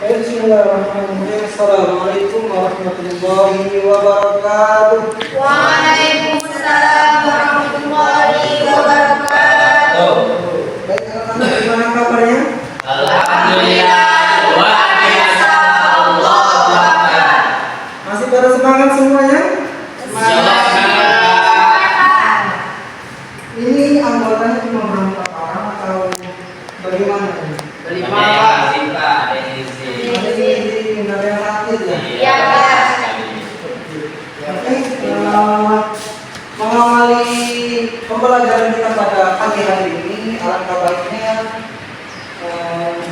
Bismillahirrahmanirrahim. Assalamualaikum warahmatullahi wabarakatuh. Waalaikumsalam warahmatullahi wabarakatuh. Baik anak-anak, gimana kabarnya? Alhamdulillah, luar biasa. Allahu Akbar. Masih pada semangat semuanya? Semangat. Ini anggotanya cuma berapa orang atau bagaimana? Berlima. Ya, mengawali pembelajaran kita pada pagi hari ini, alangkah baiknya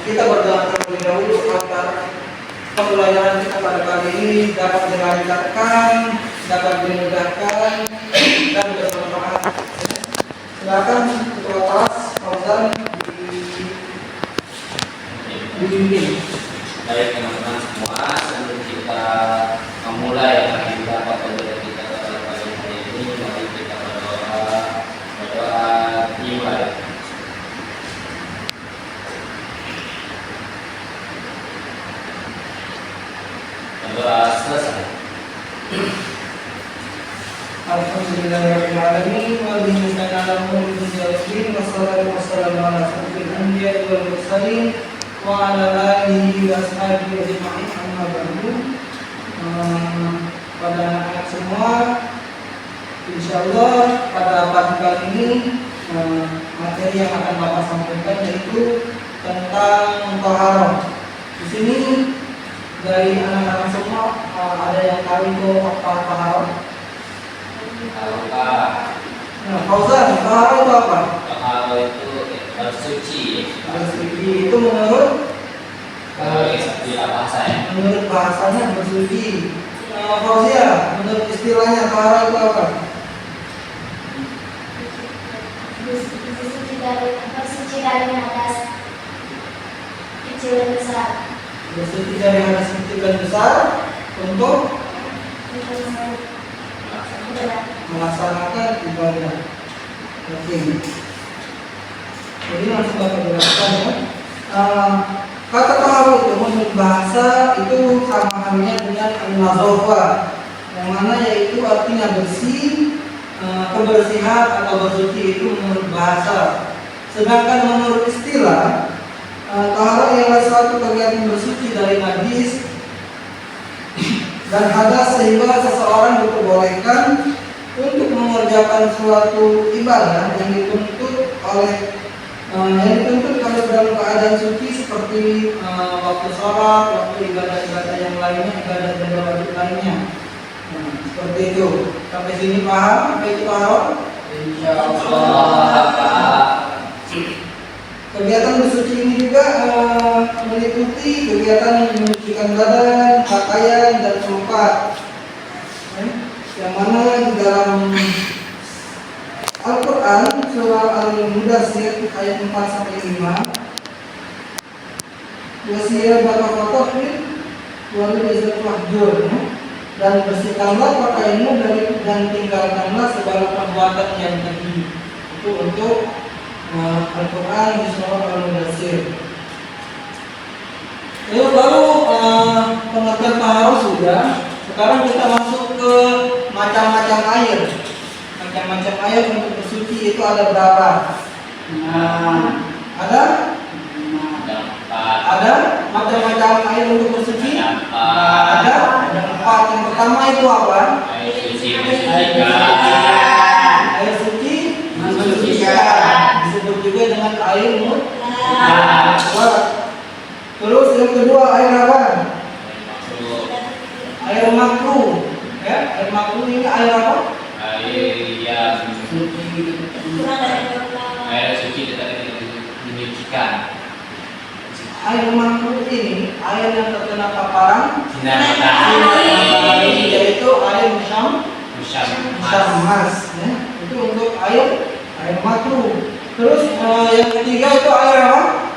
kita berdoa terlebih dahulu agar pembelajaran kita pada pagi ini dapat dilancarkan, dapat dimudahkan dan bermanfaat. Silakan ketua kelas Fauzan dibimbing. Baik teman-teman semua, sebelum kita memulai agenda pembelajaran kita pada pagi hari ini, mari kita berdoa dimulai. Berdoa selesai. Alhamdulillahirrahmanirrahim. Wa bihi nasta'inu wassalatu wassalamu ala asyrofil anbiya'i wal mursalin wa ala alihi wa ashabihi ajma'in, amma ba'du. Pada anak-anak semua, insyaallah pada pagi kali ini materi yang akan Bapak sampaikan yaitu tentang taharah. Di sini dari anak-anak semua ada yang tahu itu apa taharah? Nah, Fauzan, taharah itu apa? Taharah itu bersuci. Bersuci itu menurut istilah bahasa ya. menurut bahasanya bersuci. Fauzia, menurut istilahnya taharah itu apa? Bersuci dari hadas kecil dan besar. Bersuci dari hadas kecil dan besar untuk melaksanakan ibadah. Oke. Jadi langsung Bapak jelaskan ya. Kata taharah itu menurut bahasa itu sama halnya dengan an-nazafah, yang mana yaitu artinya bersih, kebersihan atau bersuci itu menurut bahasa. Sedangkan menurut istilah, taharah ialah suatu kegiatan bersuci dari najis dan hadas sehingga seseorang diperbolehkan untuk mengerjakan suatu ibadah yang dituntut kalau dalam keadaan suci seperti waktu sholat, waktu ibadah-ibadah yang lainnya, ibadah wajib lainnya. Seperti itu. Sampai sini paham apa itu taharah? Insyaallah. Kegiatan bersuci ini juga meliputi kegiatan menyucikan badan, pakaian, dan tempat. Yang mana di dalam Al-Quran surah Al-Mudaththir ayat 4-5, wasiyah bakal-bakal wal izat wahjur, dan bersihkanlah pakaianmu dan tinggalkanlah segala perbuatan yang keji. Itu untuk Al-Quran di surah Al-Mudaththir. Lalu pengertian taharah sudah. Sekarang kita masuk ke macam-macam air. Macam-macam air untuk bersuci itu ada berapa? Ada macam-macam air untuk bersuci? Ada 4. Yang pertama itu apa? Air suci Air suci mensucikan. Disebut juga dengan air mutahharah. Terus yang kedua air apa? Air makruh. Ya, air makruh ini air apa? Air yang air suci tetapi tidak dinyucikan. Air makruh ini air yang terkena paparan Sinar matahari, yaitu air musyam mas, ya. Itu untuk air makruh. Terus yang ketiga itu air apa?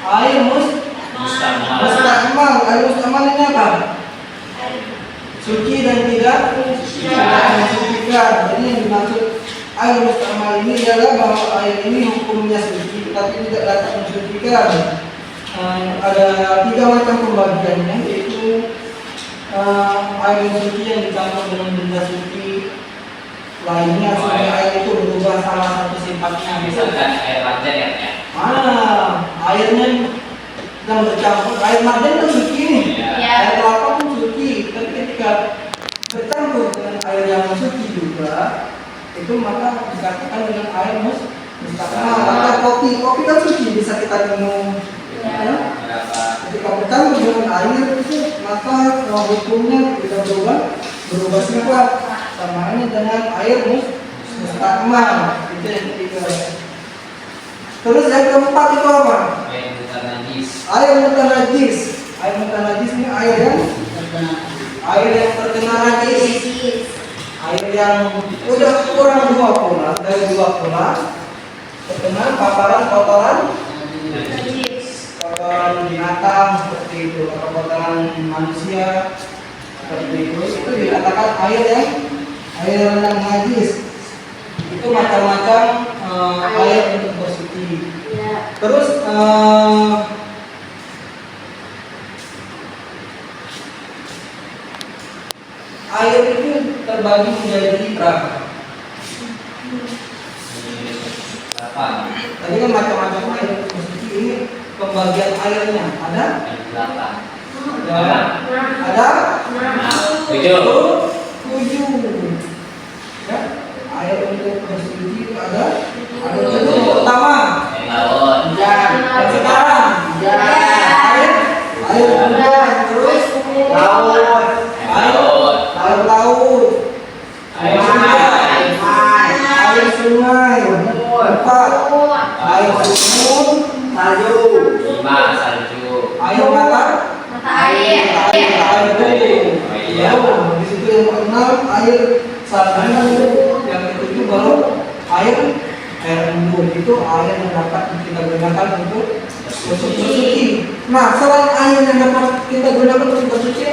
Air mustahmal. Air mustahmal ini apa? Suci dan tidak mensucikan. Jadi yang dimaksud air mustahmal ini adalah bahwa air ini hukumnya suci tapi tidak dapat mensucikan. ada 3 macam pembagiannya, yaitu air suci yang dicampur dengan benda suci lainnya sehingga air itu berubah salah satu sifatnya. Misalkan air marjan ya. Airnya yang bercampur, air marjan itu suci nih, Ya. air kelapa pun suci, tapi ketika bercampur dengan air yang suci juga, itu maka dikatakan dengan air mustaqimah. Maka kopi kan suci, bisa kita minum. Ya. Berapa? Ketika bercampur dengan air itu, maka hukumnya tidak berubah sifat. Sama ini dengan air mustaqimah. Itu yang ketiga. Terus yang keempat itu apa? Air mutanajis. Air mutanajis. Air mutanajis ini air yang terkena najis. Air yang udah kurang 2 bulan, dari 2 bulan terkena paparan kotoran binatang seperti itu, atau kotoran manusia seperti itu dikatakan air yang najis. Itu macam-macam air untuk bersuci. Ya. Terus air itu terbagi menjadi berapa? 8. Tadi kan macam-macam air untuk bersuci, ini pembagian airnya ada? Air 8. Ada? 7. 7. Ya, air untuk bersuci ada? Ada 7. Tujuh. Yang pertama, Air laut. hujan. Yang sekarang, hujan. Air hujan. Terus laut. Air laut. Air sungai. Air sungai. 4. Air sumur. Salju. 5. Salju. Air mata. Air. Air. Ya, di situ yang keenam air salju. Yang ketujuh baru air embun. Itu air yang dapat kita gunakan untuk bersuci. Nah, selain air yang dapat kita gunakan untuk bersuci,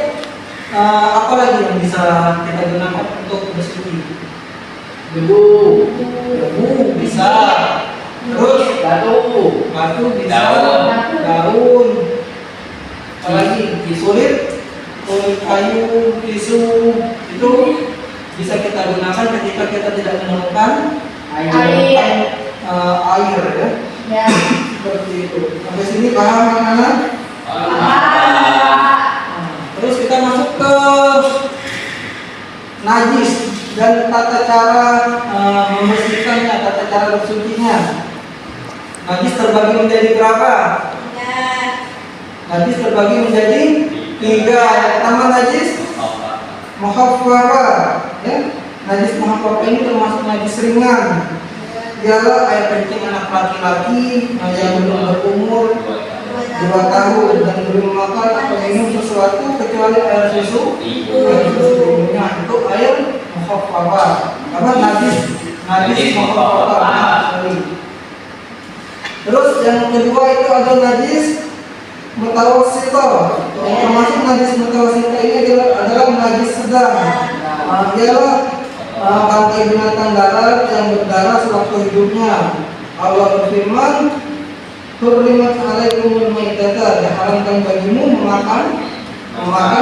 apa lagi yang bisa kita gunakan untuk bersuci? Debu bisa. Terus batu bisa. Daun. Apalagi kulit kayu, tisu itu bisa kita gunakan ketika kita tidak menemukan air ya. Ya. Seperti itu. Sampai sini paham anak-anak? Terus kita masuk ke najis dan tata cara membersihkannya, tata cara bersucinya. Najis terbagi menjadi berapa? Najis terbagi menjadi 3. Yang pertama najis muhaffafah, ya. Najis muhaffafah ini termasuk najis ringan. Ialah air kencing anak laki-laki yang belum berumur 2 tahun dan belum makan atau minum sesuatu kecuali air susu. Nah, itu air muhaffafah. Karena najis muhaffafah. Terus yang kedua itu ada najis mutawassithah. Yang termasuk najis mutawassithah ini adalah najis sedang. Ialah bangkai binatang darat yang berdarah sewaktu hidupnya. Allah berfirman, "Hurrimat 'alaikumul maitata", diharamkan bagimu memakan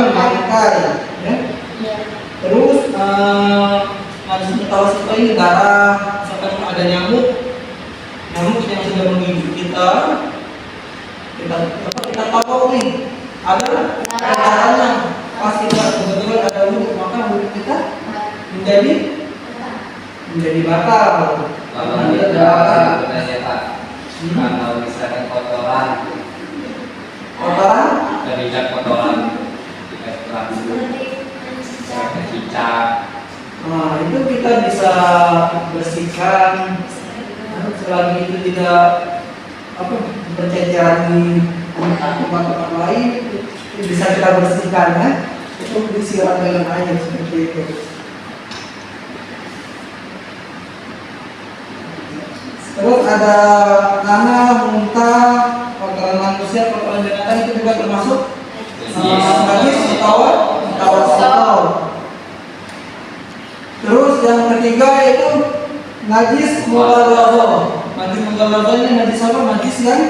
bangkai. Ya. Terus najis mutawassithah ini darah, misalkan ada nyamuk yang sudah menggigit kita tahu nih ada darahnya, pas kita kebetulan ada wudhu, maka wudhu kita menjadi batal. Kalau kita bertanya Pak, kalau misalkan kotoran, terikat kotoran, kita langsung cicak. Nah, itu kita bisa bersihkan selagi itu tidak berceceran di tempat-tempat lain, itu bisa kita bersihkan ya. Itu disiram dengan air seperti itu. Terus ada tanah, muntah, kotoran manusia, kotoran binatang itu juga termasuk najis mutawassithah. Terus yang ketiga itu najis mughalladhah. Najis mughalladhah ini najis apa? Najis yang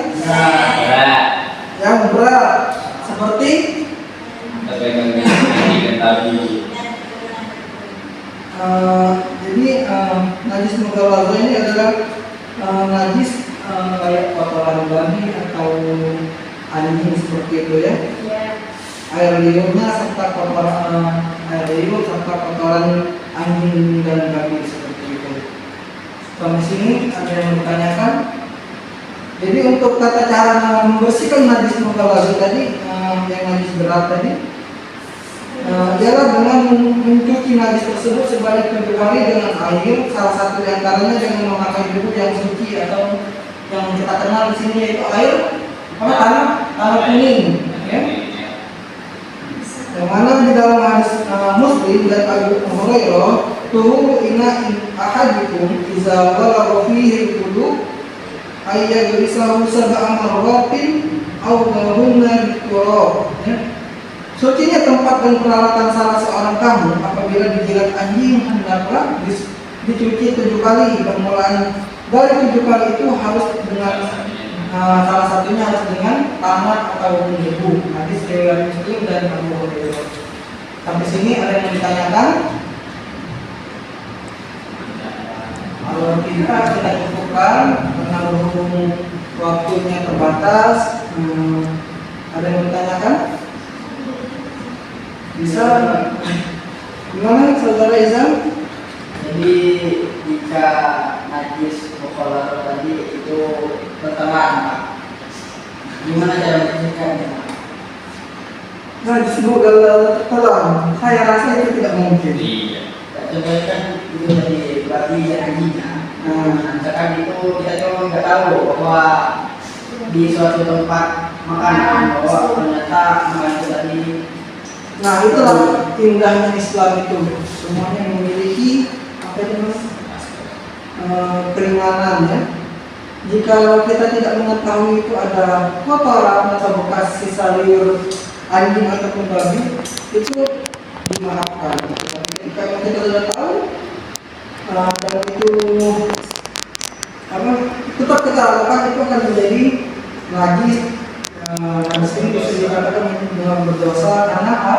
yang berat seperti Pegang yang tadi. Jadi najis mughallaza ini adalah najis kayak kotoran babi atau anjing seperti itu ya. Air liurnya serta kotoran air liur serta kotoran anjing dan babi seperti itu. Sampai sini ada yang bertanyakan. Jadi untuk tata cara membersihkan najis mughallaza tadi, yang najis berat tadi, ialah dengan mencuci najis tersebut sebanyak 7 kali dengan air. Salah satu di antaranya dengan memakai debu yang suci atau yang kita kenal di sini yaitu air tanah kuning. Ya. Yang mana di dalam hadis Muslim dan Abu Hurairah, tuhuru ina ahadikum iza walagha fihi al-wudu ayyadrisahu sab'a marratin aw lahunna biturab. Sucinya tempat dan peralatan salah seorang kamu apabila dijilat anjing hendaklah dicuci 7 kali. Permulaan dari 7 kali itu harus dengan salah satunya harus dengan tanah atau debu. Hadis riwayat Muslim dan Abu Hurairah. Sampai sini ada yang ditanyakan? Kalau tidak kita cukupkan karena berhubung waktunya terbatas. Ada yang ditanyakan? Bisa? Gimana saudara Izam? Jadi jika najis mukhallaza tadi itu bertelan, Pak, gimana cara membersihkannya? Najis mughallaza tertelan, saya rasa itu tidak mungkin. Iya. Contohnya kan itu tadi babi anjingnya. Nah, misalkan itu kita cuma nggak tahu bahwa di suatu tempat makanan bahwa ternyata makanan itu tadi. Nah itulah indahnya Islam itu, semuanya memiliki apa itu mas? Keringanan ya. Jika kita tidak mengetahui itu ada kotoran atau bekas sisa liur anjing ataupun babi, itu dimaafkan. Tapi kalau kita sudah tahu dan itu tetap kita lakukan, itu akan menjadi najis. Di sini bisa dikatakan dengan berdosa karena apa?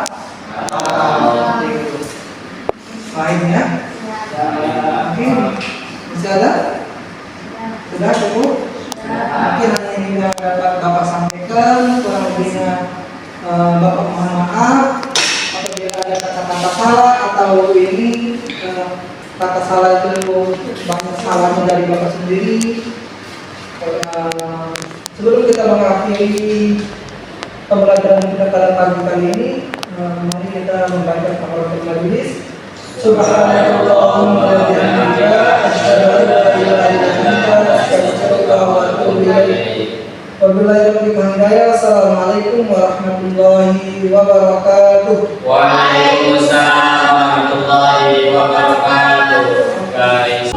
Lain ya. Mungkin masih ada? Sudah cukup? Mungkin hanya ini yang dapat Bapak sampaikan. Kurang lebihnya Bapak mohon maaf apabila ada kata-kata salah atau ini kata salah itu banyak salahnya dari Bapak sendiri. Sebelum kita mengakhiri pembelajaran kita pada pagi kali ini, mari kita membaca kafaratul majelis. Subhanallahumma wa bihamdika asyhadu an la ilaha illa anta astaghfiruka wa atubu ilaik. Wabillahi taufiq wal hidayah. Assalamualaikum warahmatullahi wabarakatuh. Waalaikumsalam warahmatullahi wabarakatuh. Guys.